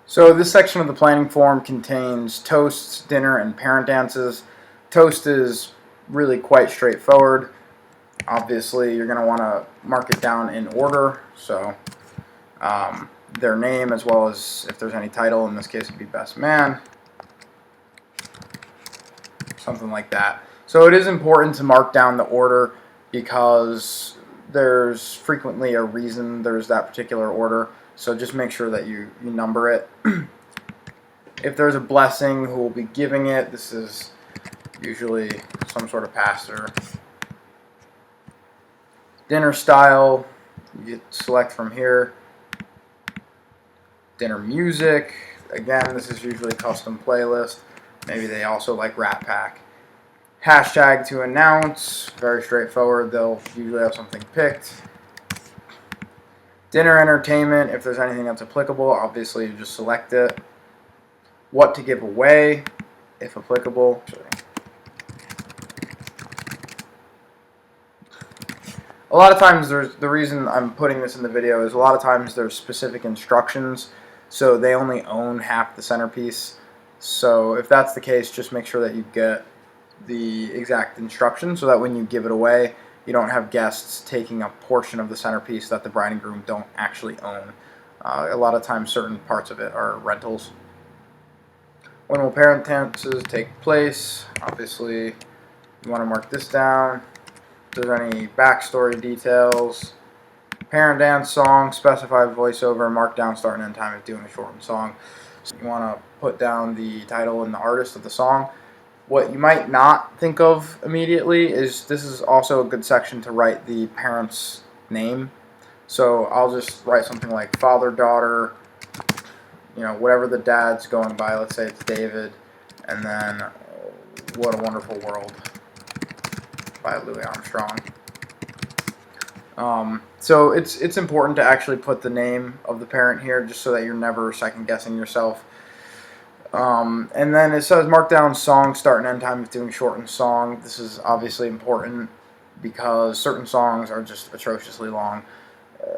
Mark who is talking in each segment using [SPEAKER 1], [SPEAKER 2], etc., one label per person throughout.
[SPEAKER 1] So this section of the planning form contains toasts, dinner, and parent dances. Toast is really quite straightforward. Obviously, you're going to want to mark it down in order, so their name as well as if there's any title. In this case, it would be best man, something like that. So it is important to mark down the order because there's frequently a reason there's that particular order. So just make sure that you number it. If there's a blessing, who will be giving it? This is usually some sort of pastor. Dinner style, you select from here. Dinner music, again, this is usually custom playlist. Maybe they also like Rat Pack. Hashtag to announce, very straightforward. They'll usually have something picked. Dinner entertainment, if there's anything that's applicable, obviously you just select it. What to give away, if applicable. A lot of times, the reason I'm putting this in the video is a lot of times there's specific instructions, so they only own half the centerpiece. So if that's the case, just make sure that you get the exact instructions so that when you give it away, you don't have guests taking a portion of the centerpiece that the bride and groom don't actually own. A lot of times certain parts of it are rentals. When will parent dances take place? Obviously, you want to mark this down. If there's any backstory details. Parent dance song, specify voiceover, mark down start and end time if doing a shortened song. So you want to put down the title and the artist of the song. What you might not think of immediately is this is also a good section to write the parent's name. So I'll just write something like father, daughter, whatever the dad's going by. Let's say it's David, and then What a Wonderful World by Louis Armstrong. So it's important to actually put the name of the parent here just so that you're never second guessing yourself. And then it says mark down song start and end time if doing shortened song. This is obviously important because certain songs are just atrociously long.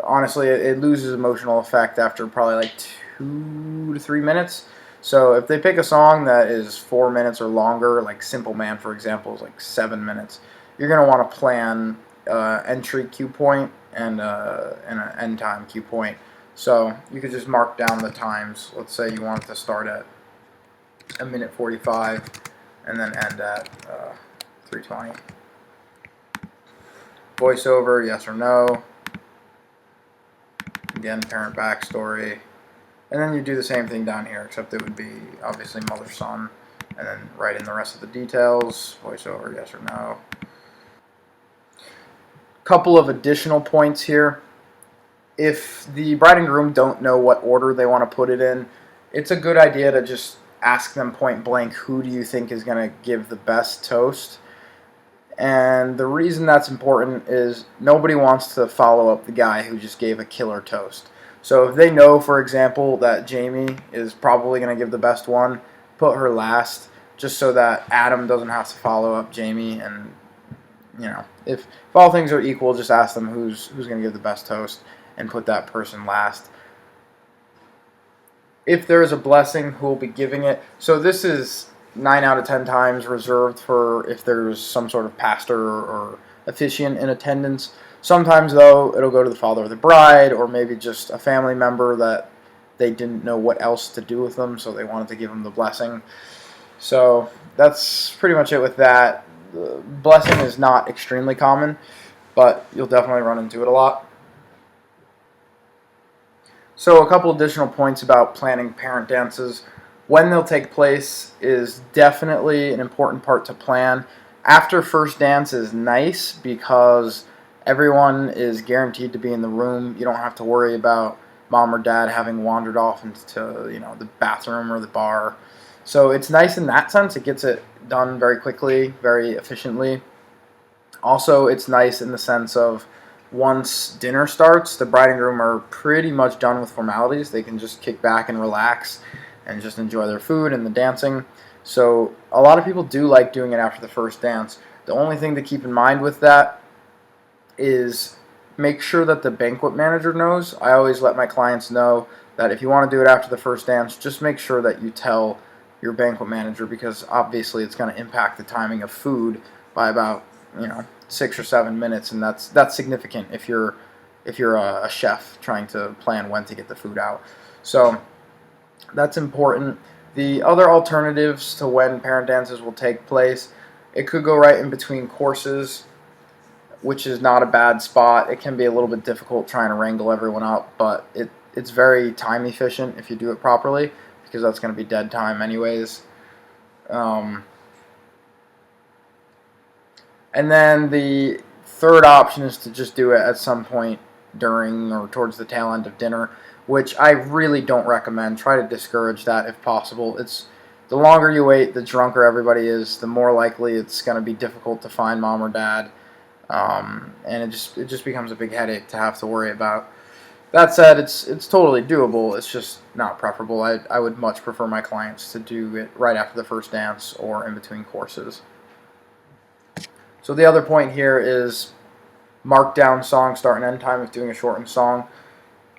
[SPEAKER 1] Honestly, it loses emotional effect after probably like 2 to 3 minutes. So if they pick a song that is 4 minutes or longer, like Simple Man for example is like 7 minutes, you're going to want to plan entry cue point and an end time cue point. So you could just mark down the times. Let's say you want it to start at 1:45 and then end at 3:20. Voiceover, yes or no. Again, parent backstory. And then you do the same thing down here, except it would be obviously mother, son, and then write in the rest of the details. Voiceover, yes or no. Couple of additional points here. If the bride and groom don't know what order they want to put it in, it's a good idea to just ask them point blank, who do you think is going to give the best toast? And the reason that's important is nobody wants to follow up the guy who just gave a killer toast. So if they know, for example, that Jamie is probably going to give the best one, put her last, just so that Adam doesn't have to follow up Jamie. And if all things are equal, just ask them who's going to give the best toast and put that person last. If there is a blessing, who will be giving it? So this is 9 out of 10 times reserved for if there's some sort of pastor or officiant in attendance. Sometimes, though, it'll go to the father of the bride or maybe just a family member that they didn't know what else to do with them, so they wanted to give them the blessing. So that's pretty much it with that. The blessing is not extremely common, but you'll definitely run into it a lot. So a couple additional points about planning parent dances. When they'll take place is definitely an important part to plan. After first dance is nice because everyone is guaranteed to be in the room. You don't have to worry about mom or dad having wandered off into the bathroom or the bar. So it's nice in that sense. It gets it done very quickly, very efficiently. Also, it's nice in the sense of once dinner starts, the bride and groom are pretty much done with formalities. They can just kick back and relax and just enjoy their food and the dancing. So a lot of people do like doing it after the first dance. The only thing to keep in mind with that is make sure that the banquet manager knows. I always let my clients know that if you want to do it after the first dance, just make sure that you tell your banquet manager, because obviously it's going to impact the timing of food by about 6 or 7 minutes, and that's significant if you're a chef trying to plan when to get the food out. So that's important. The other alternatives to when parent dances will take place, it could go right in between courses, which is not a bad spot. It can be a little bit difficult trying to wrangle everyone up, but it's very time efficient if you do it properly, because that's going to be dead time anyways. And then the third option is to just do it at some point during or towards the tail end of dinner, which I really don't recommend. Try to discourage that if possible. It's the longer you wait, the drunker everybody is, the more likely it's going to be difficult to find mom or dad, and it just becomes a big headache to have to worry about. That said, it's totally doable. It's just not preferable. I would much prefer my clients to do it right after the first dance or in between courses. So the other point here is mark down song start and end time if doing a shortened song.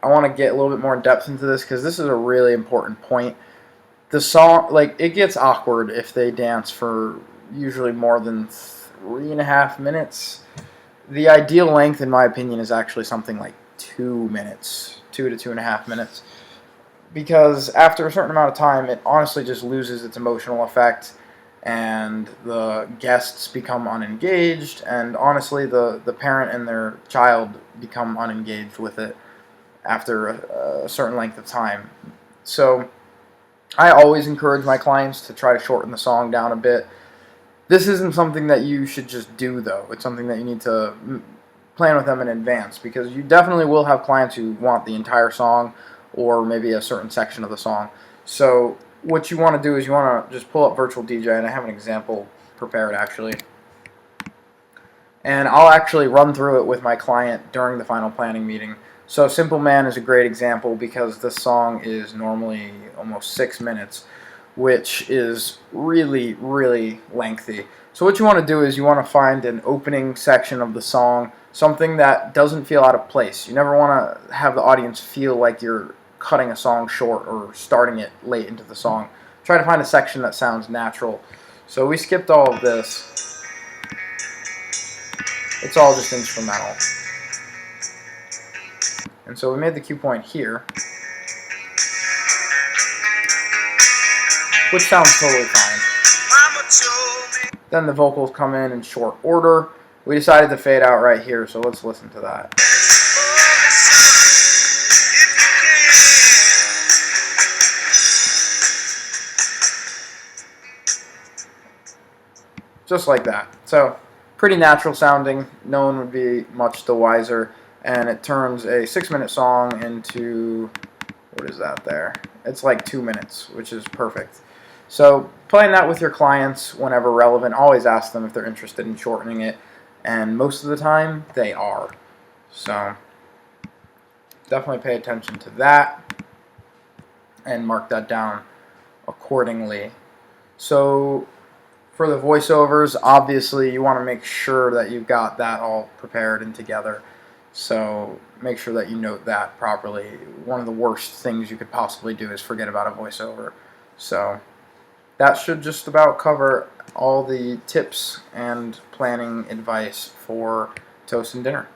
[SPEAKER 1] I want to get a little bit more in depth into this because this is a really important point. The song, it gets awkward if they dance for usually more than 3.5 minutes. The ideal length, in my opinion, is actually something like 2 minutes, 2 to 2.5 minutes, because after a certain amount of time, it honestly just loses its emotional effect, and the guests become unengaged, and honestly, the parent and their child become unengaged with it after a certain length of time. So I always encourage my clients to try to shorten the song down a bit. This isn't something that you should just do, though. It's something that you need to plan with them in advance, because you definitely will have clients who want the entire song or maybe a certain section of the song. So what you want to do is you want to just pull up Virtual DJ, and I have an example prepared actually. And I'll actually run through it with my client during the final planning meeting. So Simple Man is a great example because the song is normally almost 6 minutes, which is really, really lengthy. So what you want to do is you want to find an opening section of the song, something that doesn't feel out of place. You never want to have the audience feel like you're cutting a song short or starting it late into the song. Try to find a section that sounds natural. So we skipped all of this. It's all just instrumental. And so we made the cue point here, which sounds totally fine. Then the vocals come in short order. We decided to fade out right here, so let's listen to that. Just like that. So pretty natural sounding. No one would be much the wiser. And it turns a 6-minute song into, what is that there? It's like 2 minutes, which is perfect. So playing that with your clients whenever relevant, always ask them if they're interested in shortening it. And most of the time, they are. So definitely pay attention to that and mark that down accordingly. So for the voiceovers, obviously you want to make sure that you've got that all prepared and together. So make sure that you note that properly. One of the worst things you could possibly do is forget about a voiceover. So that should just about cover all the tips and planning advice for toast and dinner.